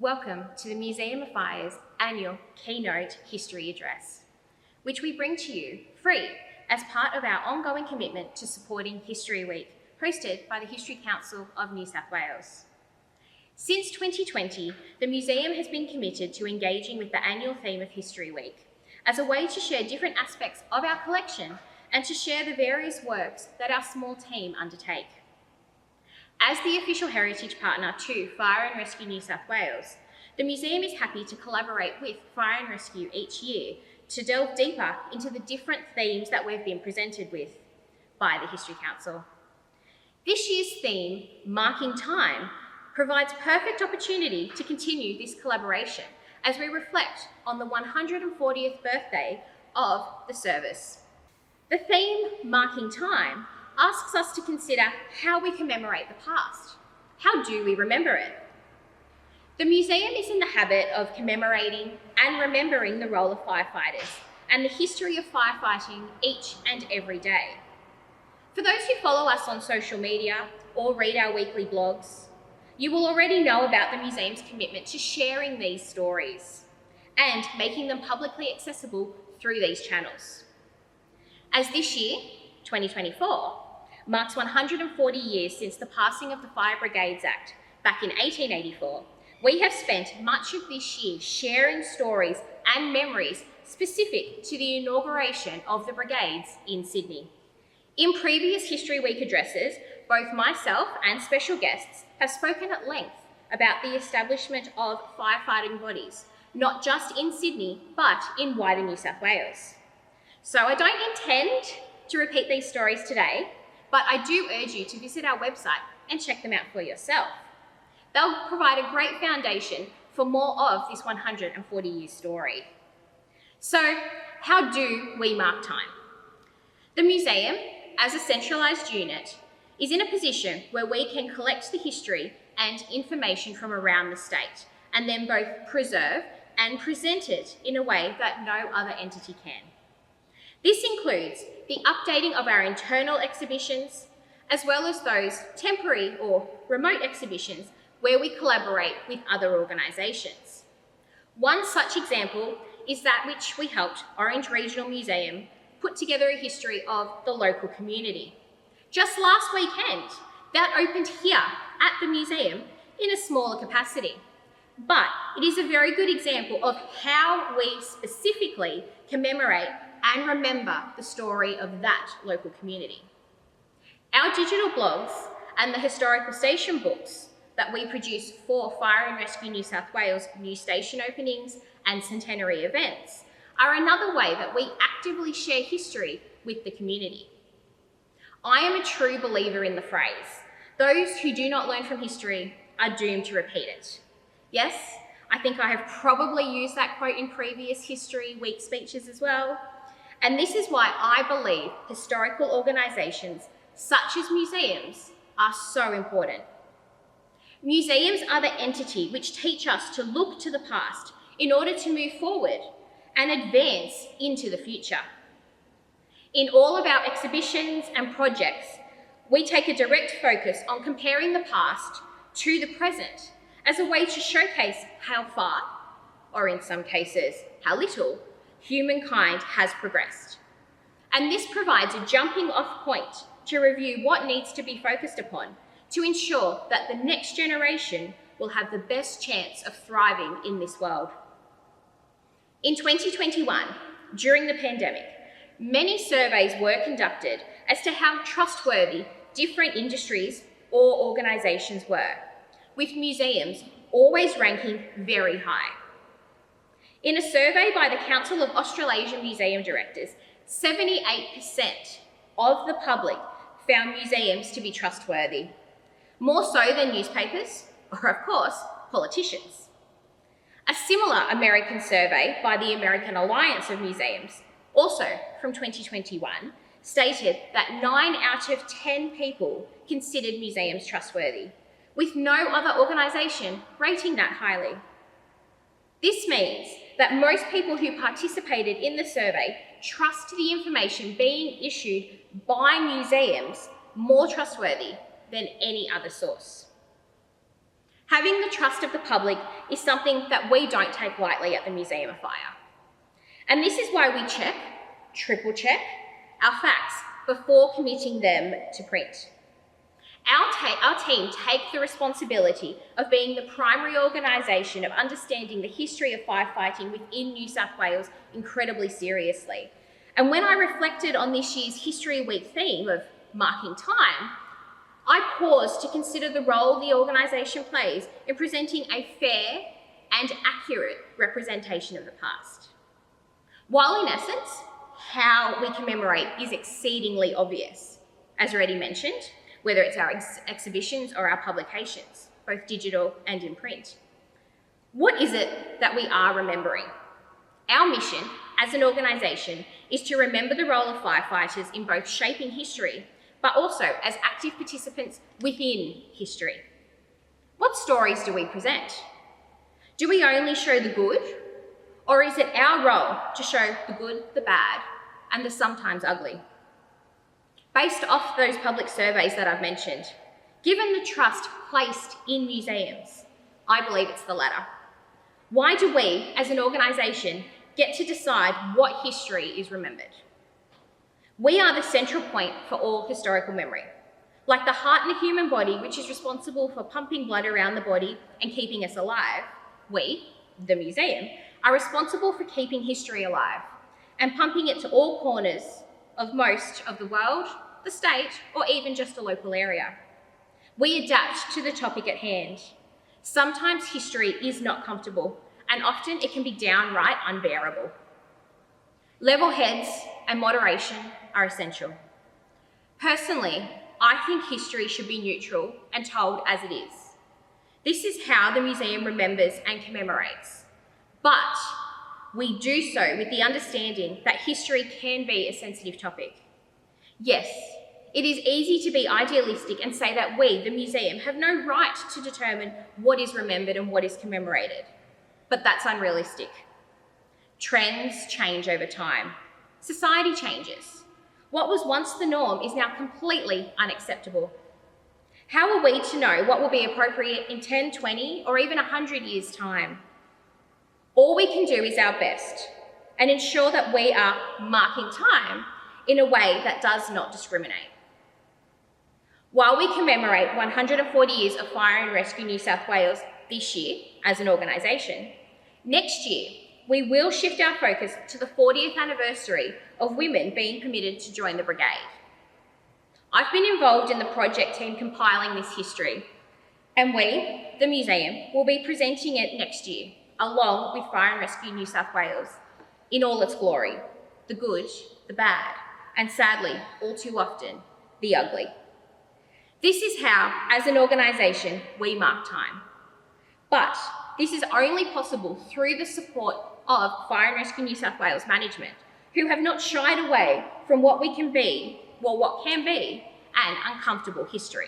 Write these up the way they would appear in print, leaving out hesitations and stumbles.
Welcome to the Museum of Fire's annual Keynote History Address, which we bring to you free as part of our ongoing commitment to supporting History Week, hosted by the History Council of New South Wales. Since 2020, the Museum has been committed to engaging with the annual theme of History Week as a way to share different aspects of our collection and to share the various works that our small team undertake. As the official heritage partner to Fire and Rescue New South Wales, the Museum is happy to collaborate with Fire and Rescue each year to delve deeper into the different themes that we've been presented with by the History Council. This year's theme, Marking Time, provides perfect opportunity to continue this collaboration as we reflect on the 140th birthday of the service. The theme, Marking Time, asks us to consider how we commemorate the past. How do we remember it? The Museum is in the habit of commemorating and remembering the role of firefighters and the history of firefighting each and every day. For those who follow us on social media or read our weekly blogs, you will already know about the Museum's commitment to sharing these stories and making them publicly accessible through these channels. As this year, 2024, marks 140 years since the passing of the Fire Brigades Act back in 1884, we have spent much of this year sharing stories and memories specific to the inauguration of the brigades in Sydney. In previous History Week addresses, both myself and special guests have spoken at length about the establishment of firefighting bodies, not just in Sydney, but in wider New South Wales. So I don't intend to repeat these stories today, but I do urge you to visit our website and check them out for yourself. They'll provide a great foundation for more of this 140-year story. So, how do we mark time? The Museum, as a centralised unit, is in a position where we can collect the history and information from around the state and then both preserve and present it in a way that no other entity can. This includes the updating of our internal exhibitions, as well as those temporary or remote exhibitions where we collaborate with other organisations. One such example is that which we helped Orange Regional Museum put together a history of the local community. Just last weekend, that opened here at the museum in a smaller capacity. But it is a very good example of how we specifically commemorate and remember the story of that local community. Our digital blogs and the historical station books that we produce for Fire and Rescue New South Wales new station openings and centenary events are another way that we actively share history with the community. I am a true believer in the phrase, those who do not learn from history are doomed to repeat it. Yes, I think I have probably used that quote in previous History Week speeches as well. And this is why I believe historical organisations, such as museums, are so important. Museums are the entity which teach us to look to the past in order to move forward and advance into the future. In all of our exhibitions and projects, we take a direct focus on comparing the past to the present as a way to showcase how far, or in some cases, how little, humankind has progressed. And this provides a jumping off point to review what needs to be focused upon to ensure that the next generation will have the best chance of thriving in this world. In 2021, during the pandemic, many surveys were conducted as to how trustworthy different industries or organisations were, with museums always ranking very high. In a survey by the Council of Australasian Museum Directors, 78% of the public found museums to be trustworthy, more so than newspapers, or of course, politicians. A similar American survey by the American Alliance of Museums, also from 2021, stated that 9 out of 10 people considered museums trustworthy, with no other organisation rating that highly. This means that most people who participated in the survey trust the information being issued by museums more trustworthy than any other source. Having the trust of the public is something that we don't take lightly at the Museum of Fire. And this is why we check, triple check, our facts before committing them to print. Our team take the responsibility of being the primary organisation of understanding the history of firefighting within New South Wales incredibly seriously. And when I reflected on this year's History Week theme of marking time, I paused to consider the role the organisation plays in presenting a fair and accurate representation of the past. While in essence, how we commemorate is exceedingly obvious, as already mentioned, whether it's our exhibitions or our publications, both digital and in print. What is it that we are remembering? Our mission as an organisation is to remember the role of firefighters in both shaping history, but also as active participants within history. What stories do we present? Do we only show the good, or is it our role to show the good, the bad, and the sometimes ugly? Based off those public surveys that I've mentioned, given the trust placed in museums, I believe it's the latter. Why do we, as an organisation, get to decide what history is remembered? We are the central point for all historical memory. Like the heart in the human body, which is responsible for pumping blood around the body and keeping us alive, we, the museum, are responsible for keeping history alive and pumping it to all corners of most of the world, the state, or even just a local area. We adapt to the topic at hand. Sometimes history is not comfortable, and often it can be downright unbearable. Level heads and moderation are essential. Personally, I think history should be neutral and told as it is. This is how the museum remembers and commemorates. But we do so with the understanding that history can be a sensitive topic. Yes, it is easy to be idealistic and say that we, the museum, have no right to determine what is remembered and what is commemorated. But that's unrealistic. Trends change over time. Society changes. What was once the norm is now completely unacceptable. How are we to know what will be appropriate in 10, 20, or even 100 years' time? All we can do is our best and ensure that we are marking time in a way that does not discriminate. While we commemorate 140 years of Fire and Rescue New South Wales this year as an organisation, next year we will shift our focus to the 40th anniversary of women being permitted to join the brigade. I've been involved in the project team compiling this history, and we, the museum, will be presenting it next year, along with Fire and Rescue New South Wales, in all its glory, the good, the bad, and sadly, all too often, the ugly. This is how, as an organisation, we mark time. But this is only possible through the support of Fire and Rescue New South Wales management, who have not shied away from what can be an uncomfortable history.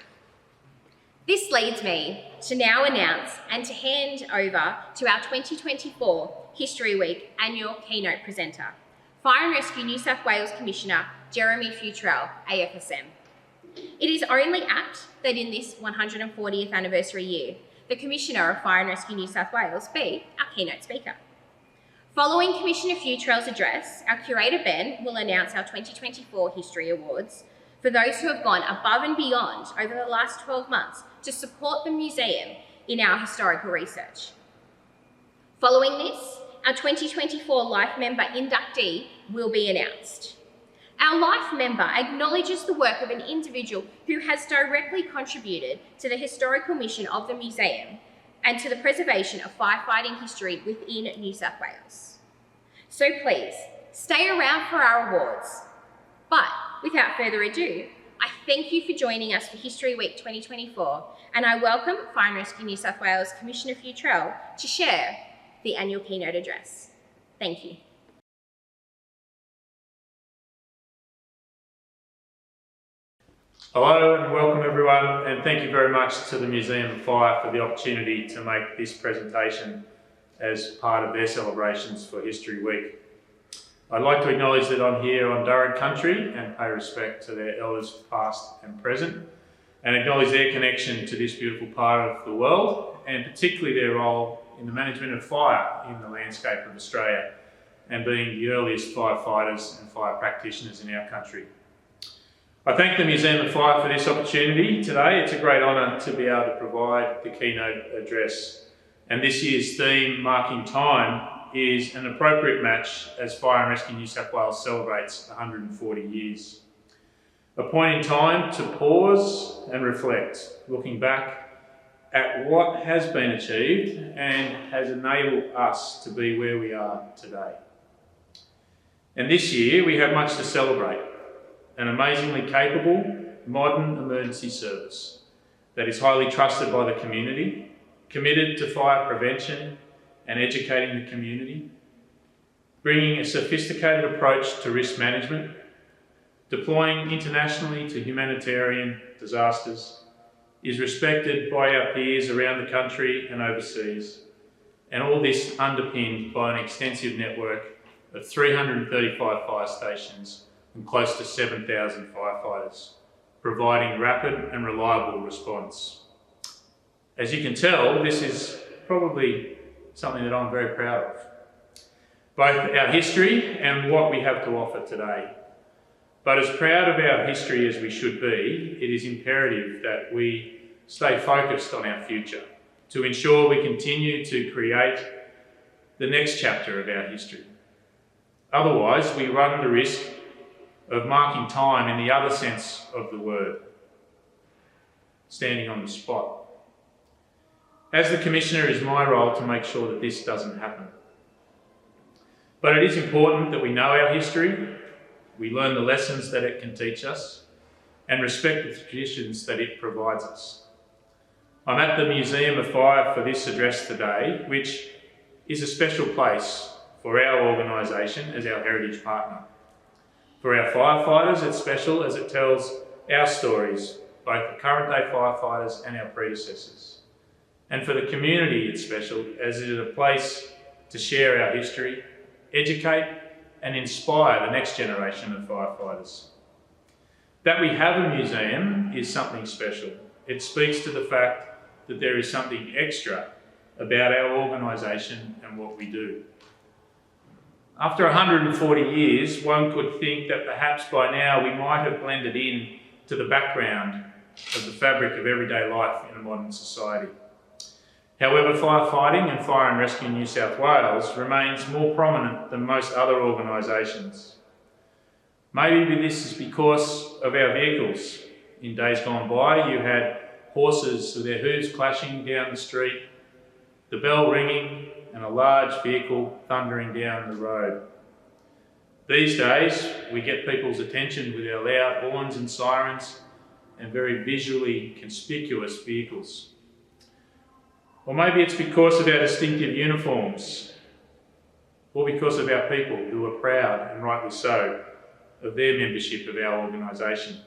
This leads me to now announce and to hand over to our 2024 History Week annual keynote presenter, Fire and Rescue New South Wales Commissioner Jeremy Fewtrell, AFSM. It is only apt that in this 140th anniversary year, the Commissioner of Fire and Rescue New South Wales be our keynote speaker. Following Commissioner Fewtrell's address, our Curator Ben will announce our 2024 History Awards for those who have gone above and beyond over the last 12 months to support the museum in our historical research. Following this, our 2024 Life Member inductee will be announced. Our Life Member acknowledges the work of an individual who has directly contributed to the historical mission of the museum and to the preservation of firefighting history within New South Wales. So please, stay around for our awards. But without further ado, I thank you for joining us for History Week 2024, and I welcome Fire and Rescue New South Wales Commissioner Fewtrell to share the annual keynote address. Thank you. Hello and welcome everyone, and thank you very much to the Museum of Fire for the opportunity to make this presentation as part of their celebrations for History Week. I'd like to acknowledge that I'm here on Darug country and pay respect to their elders past and present, and acknowledge their connection to this beautiful part of the world, and particularly their role in the management of fire in the landscape of Australia, and being the earliest firefighters and fire practitioners in our country. I thank the Museum of Fire for this opportunity today. It's a great honour to be able to provide the keynote address. And this year's theme, Marking Time, is an appropriate match as Fire and Rescue New South Wales celebrates 140 years. A point in time to pause and reflect, looking back at what has been achieved and has enabled us to be where we are today. And this year we have much to celebrate. An amazingly capable, modern emergency service that is highly trusted by the community, committed to fire prevention and educating the community, bringing a sophisticated approach to risk management, deploying internationally to humanitarian disasters, is respected by our peers around the country and overseas, and all this underpinned by an extensive network of 335 fire stations and close to 7,000 firefighters, providing rapid and reliable response. As you can tell, this is probably something that I'm very proud of. Both our history and what we have to offer today. But as proud of our history as we should be, it is imperative that we stay focused on our future to ensure we continue to create the next chapter of our history. Otherwise, we run the risk of marking time in the other sense of the word, standing on the spot. As the Commissioner, it is my role to make sure that this doesn't happen. But it is important that we know our history, we learn the lessons that it can teach us, and respect the traditions that it provides us. I'm at the Museum of Fire for this address today, which is a special place for our organisation as our heritage partner. For our firefighters, it's special as it tells our stories, both the current day firefighters and our predecessors. And for the community, it's special as it is a place to share our history, educate and inspire the next generation of firefighters. That we have a museum is something special. It speaks to the fact that there is something extra about our organisation and what we do. After 140 years, one could think that perhaps by now we might have blended in to the background of the fabric of everyday life in a modern society. However, firefighting and Fire and Rescue New South Wales remains more prominent than most other organisations. Maybe this is because of our vehicles. In days gone by, you had horses with their hooves clashing down the street, the bell ringing, and a large vehicle thundering down the road. These days, we get people's attention with our loud horns and sirens and very visually conspicuous vehicles. Or maybe it's because of our distinctive uniforms, or because of our people who are proud, and rightly so, of their membership of our organisation.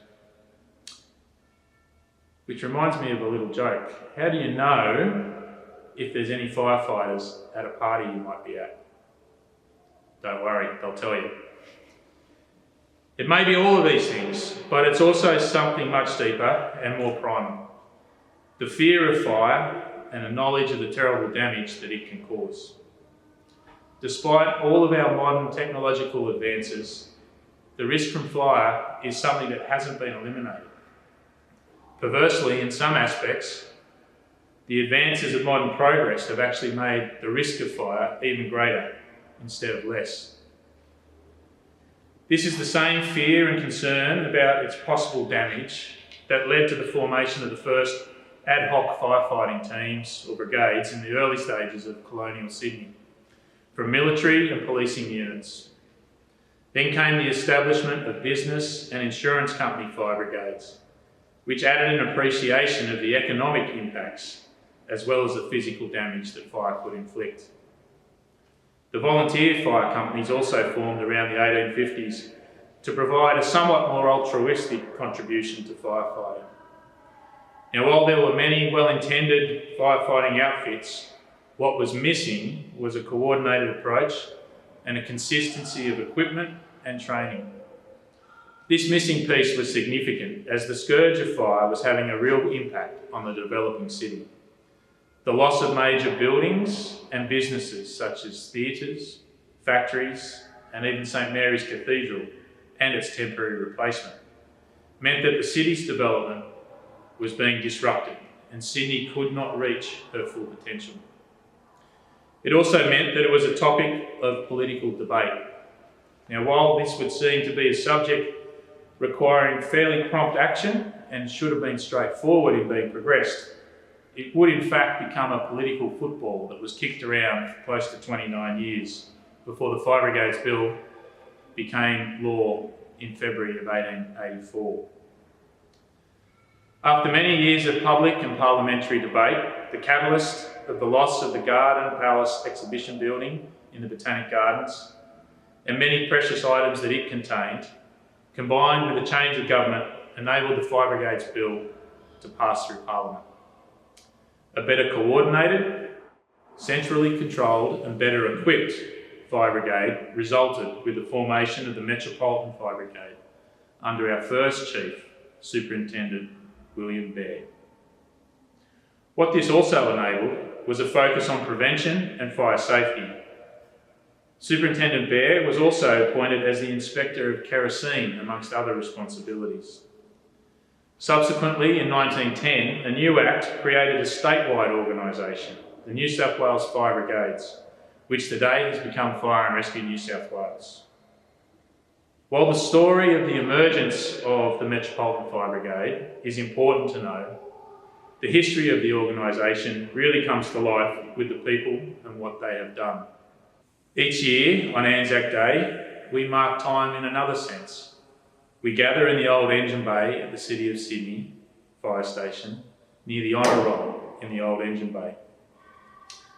Which reminds me of a little joke. How do you know if there's any firefighters at a party you might be at? Don't worry, they'll tell you. It may be all of these things, but it's also something much deeper and more primal. The fear of fire and a knowledge of the terrible damage that it can cause. Despite all of our modern technological advances, the risk from fire is something that hasn't been eliminated. Perversely, in some aspects, the advances of modern progress have actually made the risk of fire even greater instead of less. This is the same fear and concern about its possible damage that led to the formation of the first ad hoc firefighting teams or brigades in the early stages of colonial Sydney, from military and policing units. Then came the establishment of business and insurance company fire brigades, which added an appreciation of the economic impacts as well as the physical damage that fire could inflict. The volunteer fire companies also formed around the 1850s to provide a somewhat more altruistic contribution to firefighting. Now, while there were many well-intended firefighting outfits, what was missing was a coordinated approach and a consistency of equipment and training. This missing piece was significant as the scourge of fire was having a real impact on the developing city. The loss of major buildings and businesses such as theatres, factories, and even St Mary's Cathedral and its temporary replacement meant that the city's development was being disrupted and Sydney could not reach her full potential. It also meant that it was a topic of political debate. Now, while this would seem to be a subject requiring fairly prompt action and should have been straightforward in being progressed, it would in fact become a political football that was kicked around for close to 29 years before the Fire Brigades Bill became law in February of 1884. After many years of public and parliamentary debate, the catalyst of the loss of the Garden Palace exhibition building in the Botanic Gardens and many precious items that it contained, combined with a change of government, enabled the Fire Brigades Bill to pass through Parliament. A better coordinated, centrally controlled and better equipped Fire Brigade resulted with the formation of the Metropolitan Fire Brigade under our first Chief, Superintendent William Baird. What this also enabled was a focus on prevention and fire safety. Superintendent Baird was also appointed as the Inspector of Kerosene, amongst other responsibilities. Subsequently, in 1910, a new Act created a statewide organisation, the New South Wales Fire Brigades, which today has become Fire and Rescue New South Wales. While the story of the emergence of the Metropolitan Fire Brigade is important to know, the history of the organisation really comes to life with the people and what they have done. Each year, on Anzac Day, we mark time in another sense. We gather in the old engine bay at the City of Sydney Fire Station, near the honour roll in the old engine bay,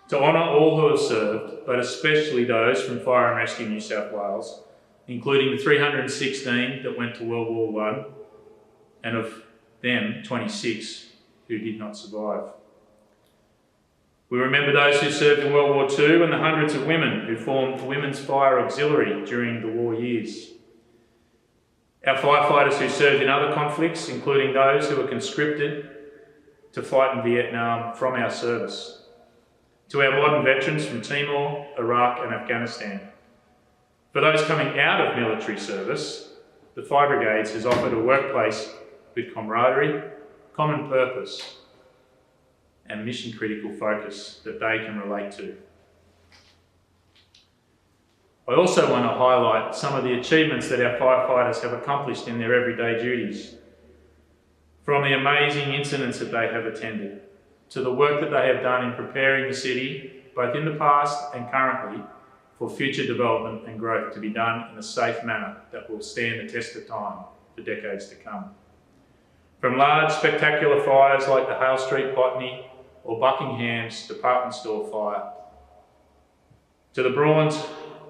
to honour all who have served, but especially those from Fire and Rescue New South Wales, including the 316 that went to World War I, and of them, 26 who did not survive. We remember those who served in World War II and the hundreds of women who formed the Women's Fire Auxiliary during the war years. Our firefighters who served in other conflicts, including those who were conscripted to fight in Vietnam from our service. To our modern veterans from Timor, Iraq and Afghanistan. For those coming out of military service, the Fire Brigades has offered a workplace with camaraderie, common purpose and mission-critical focus that they can relate to. I also want to highlight some of the achievements that our firefighters have accomplished in their everyday duties. From the amazing incidents that they have attended, to the work that they have done in preparing the city, both in the past and currently, for future development and growth to be done in a safe manner that will stand the test of time for decades to come. From large spectacular fires like the Hale Street Botany or Buckingham's department store fire, to the Braun's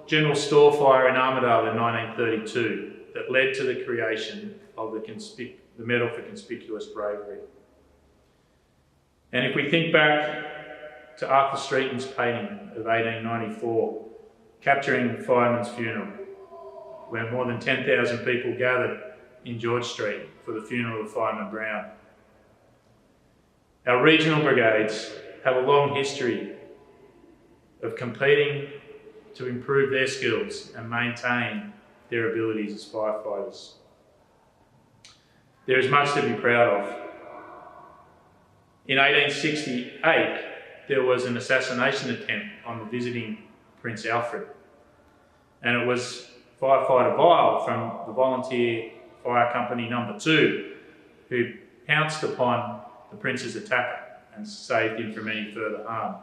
General Store fire in Armidale in 1932 that led to the creation of the Medal for Conspicuous Bravery. And if we think back to Arthur Streeton's painting of 1894, capturing the fireman's funeral, where more than 10,000 people gathered in George Street for the funeral of Fireman Brown. Our regional brigades have a long history of competing to improve their skills and maintain their abilities as firefighters. There is much to be proud of. In 1868, there was an assassination attempt on the visiting Prince Alfred, and it was firefighter Vile from the Volunteer Fire Company No. 2 who pounced upon the Prince's attacker and saved him from any further harm.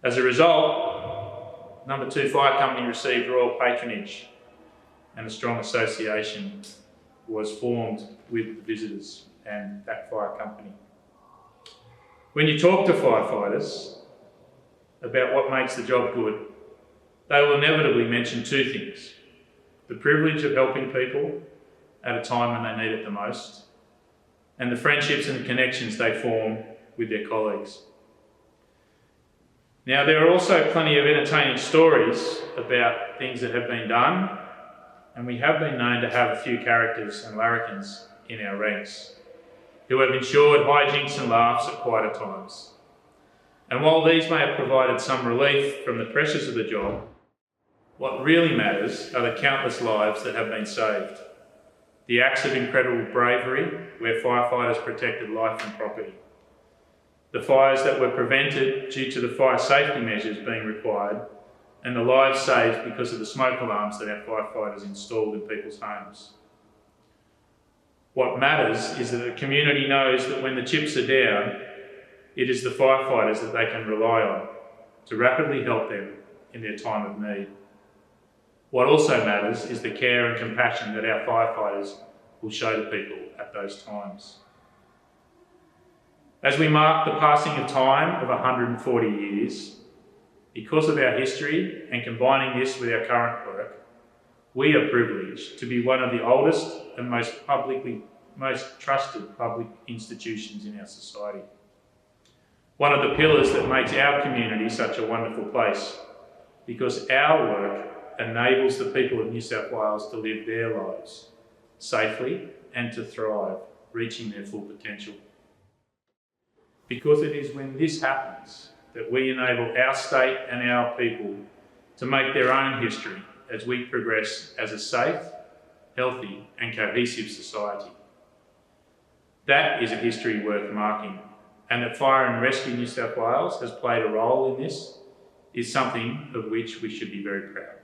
As a result, No. 2 Fire Company received royal patronage and a strong association was formed with the visitors and that fire company. When you talk to firefighters about what makes the job good, they will inevitably mention two things: the privilege of helping people at a time when they need it the most, and the friendships and connections they form with their colleagues. Now, there are also plenty of entertaining stories about things that have been done and we have been known to have a few characters and larrikins in our ranks who have ensured hijinks and laughs at quieter times. And while these may have provided some relief from the pressures of the job, what really matters are the countless lives that have been saved. The acts of incredible bravery where firefighters protected life and property. The fires that were prevented due to the fire safety measures being required, and the lives saved because of the smoke alarms that our firefighters installed in people's homes. What matters is that the community knows that when the chips are down, it is the firefighters that they can rely on to rapidly help them in their time of need. What also matters is the care and compassion that our firefighters will show to people at those times. As we mark the passing of time of 140 years, because of our history and combining this with our current work, we are privileged to be one of the oldest and most trusted public institutions in our society. One of the pillars that makes our community such a wonderful place, because our work enables the people of New South Wales to live their lives safely and to thrive, reaching their full potential. Because it is when this happens that we enable our state and our people to make their own history as we progress as a safe, healthy and cohesive society. That is a history worth marking, and that Fire and Rescue New South Wales has played a role in this is something of which we should be very proud.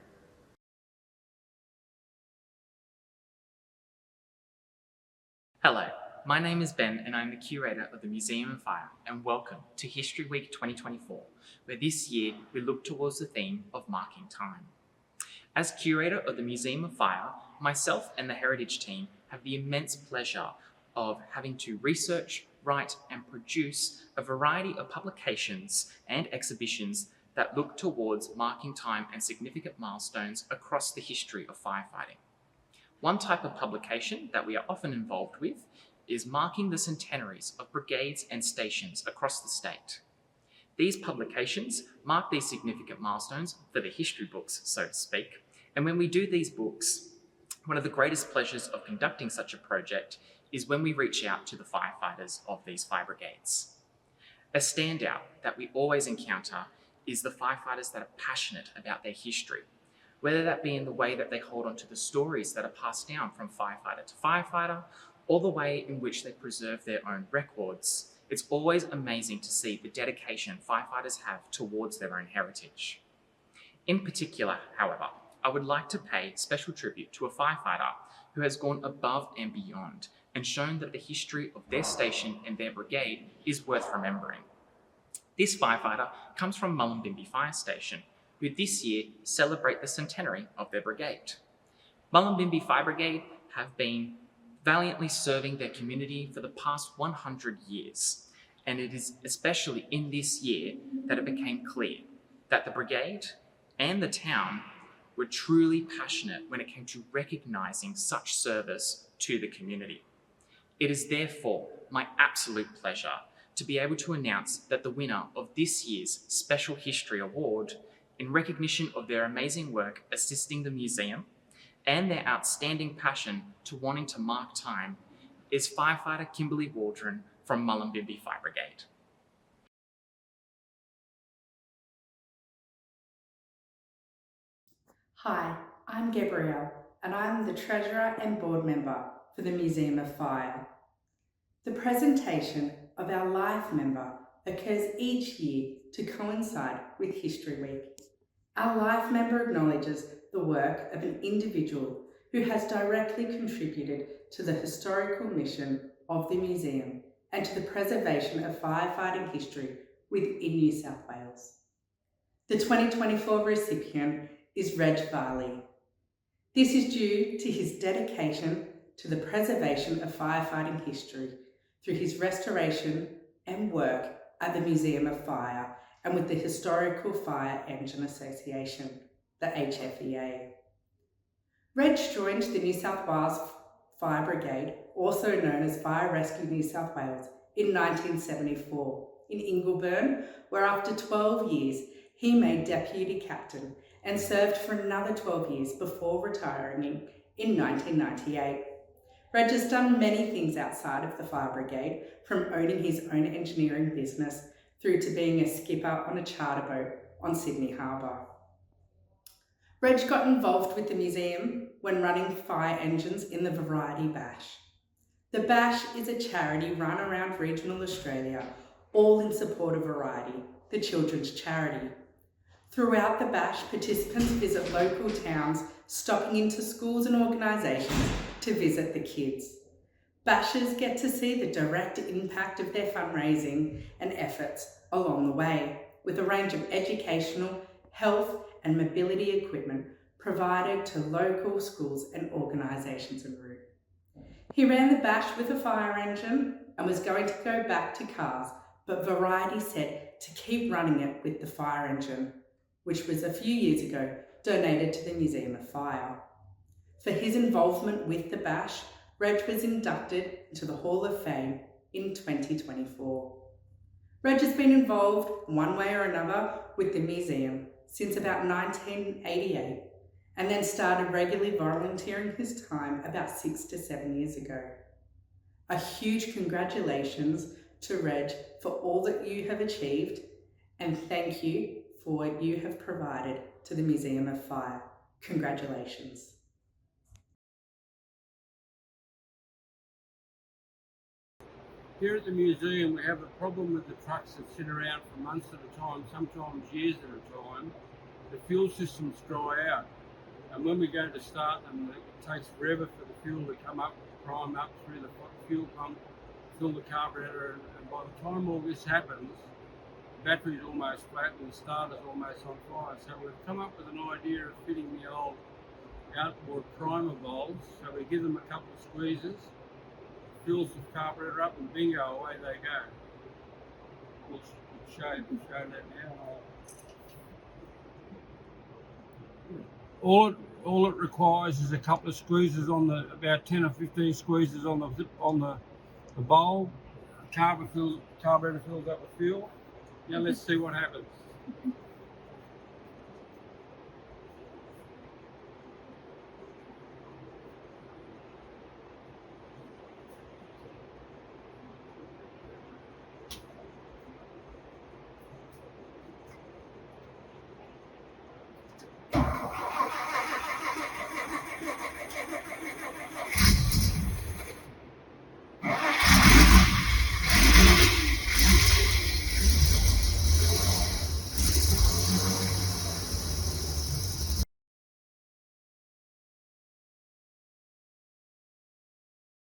Hello, my name is Ben and I'm the Curator of the Museum of Fire, and welcome to History Week 2024, where this year we look towards the theme of marking time. As Curator of the Museum of Fire, myself and the Heritage team have the immense pleasure of having to research, write and produce a variety of publications and exhibitions that look towards marking time and significant milestones across the history of firefighting. One type of publication that we are often involved with is marking the centenaries of brigades and stations across the state. These publications mark these significant milestones for the history books, so to speak. And when we do these books, one of the greatest pleasures of conducting such a project is when we reach out to the firefighters of these fire brigades. A standout that we always encounter is the firefighters that are passionate about their history, whether that be in the way that they hold on to the stories that are passed down from firefighter to firefighter, or the way in which they preserve their own records. It's always amazing to see the dedication firefighters have towards their own heritage. In particular, however, I would like to pay special tribute to a firefighter who has gone above and beyond and shown that the history of their station and their brigade is worth remembering. This firefighter comes from Mullumbimby Fire Station, who this year celebrate the centenary of their brigade. Mullumbimby Fire Brigade have been valiantly serving their community for the past 100 years, and it is especially in this year that it became clear that the brigade and the town were truly passionate when it came to recognising such service to the community. It is therefore my absolute pleasure to be able to announce that the winner of this year's Special History Award, in recognition of their amazing work assisting the museum and their outstanding passion to wanting to mark time, is firefighter Kimberly Waldron from Mullumbimby Fire Brigade. Hi, I'm Gabrielle, and I'm the Treasurer and Board Member for the Museum of Fire. The presentation of our Life Member occurs each year to coincide with History Week. Our Life Member acknowledges the work of an individual who has directly contributed to the historical mission of the museum and to the preservation of firefighting history within New South Wales. The 2024 recipient is Reg Varley. This is due to his dedication to the preservation of firefighting history through his restoration and work at the Museum of Fire and with the Historical Fire Engine Association, the HFEA. Reg joined the New South Wales Fire Brigade, also known as Fire Rescue New South Wales, in 1974 in Ingleburn, where after 12 years he made Deputy Captain and served for another 12 years before retiring in 1998. Reg has done many things outside of the Fire Brigade, from owning his own engineering business through to being a skipper on a charter boat on Sydney Harbour. Reg got involved with the museum when running fire engines in the Variety Bash. The Bash is a charity run around regional Australia, all in support of Variety, the children's charity. Throughout the Bash, participants visit local towns, stopping into schools and organisations to visit the kids. Bashers get to see the direct impact of their fundraising and efforts along the way, with a range of educational, health and mobility equipment provided to local schools and organisations en route. He ran the Bash with a fire engine and was going to go back to cars, but Variety said to keep running it with the fire engine, which was a few years ago donated to the Museum of Fire. For his involvement with the Bash, Reg was inducted into the Hall of Fame in 2024. Reg has been involved one way or another with the museum since about 1988, and then started regularly volunteering his time about 6 to 7 years ago. A huge congratulations to Reg for all that you have achieved, and thank you for what you have provided to the Museum of Fire. Congratulations. Here at the museum we have a problem with the trucks that sit around for months at a time, sometimes years at a time. The fuel systems dry out, and when we go to start them it takes forever for the fuel to come up, prime up through the fuel pump, fill the carburetor, and by the time all this happens, the battery's almost flat and the starter's almost on fire. So we've come up with an idea of fitting the old outboard primer valves, so we give them a couple of squeezes, fills the carburetor up, and bingo, away they go. We'll show that now. All it requires is a couple of squeezes on the, about 10 or 15 squeezes on the bowl. Carburetor fills up with fuel. Now let's see what happens.